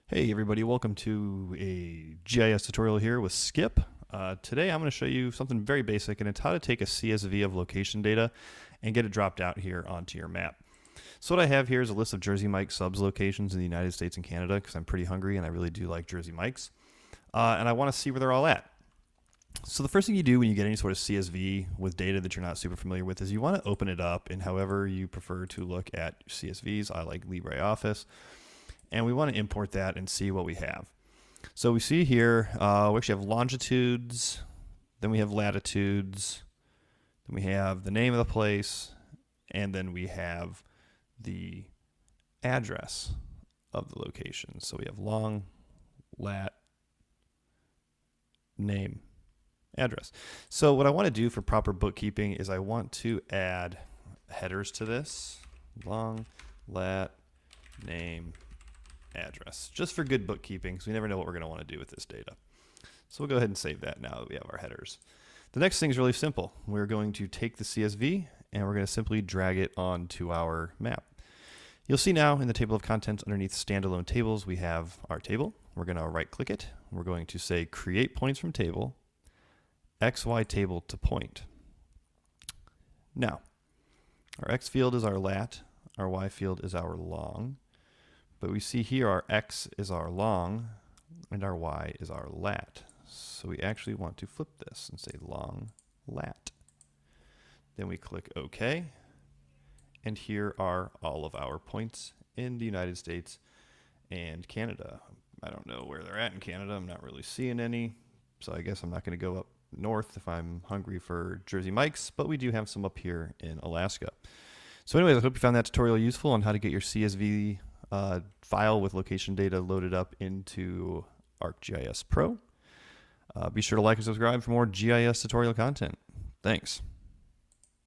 Hey everybody, welcome to a GIS tutorial here with Skip. Today I'm going to show you something very basic, and it's how to take a CSV of location data and get it dropped out here onto your map. So what I have here is a list of Jersey Mike subs locations in the United States and Canada because I'm pretty hungry and I really do like Jersey Mikes. And I want to see where they're all at. So the first thing you do when you get any sort of CSV with data that you're not super familiar with is you want to open it up in however you prefer to look at CSVs. I like LibreOffice. And we want to import that and see what we have. So we see here, we actually have longitudes, then we have latitudes, then we have the name of the place, and then we have the address of the location. So we have long, lat, name, address. So what I want to do for proper bookkeeping is I want to add headers to this. Long, lat, name, address, just for good bookkeeping, because we never know what we're going to want to do with this data. So we'll go ahead and save that now that we have our headers. The next thing is really simple. We're going to take the CSV and we're going to simply drag it onto our map. You'll see now in the table of contents underneath standalone tables, we have our table. We're going to right click it. We're going to say create points from table, XY table to point. Now, our X field is our lat, our Y field is our long. But we see here our X is our long and our Y is our lat. So we actually want to flip this and say long lat. Then we click OK. And here are all of our points in the United States and Canada. I don't know where they're at in Canada. I'm not really seeing any. So I guess I'm not going to go up north if I'm hungry for Jersey Mikes, but we do have some up here in Alaska. So anyways, I hope you found that tutorial useful on how to get your CSV file with location data loaded up into ArcGIS Pro. Be sure to like and subscribe for more GIS tutorial content. Thanks.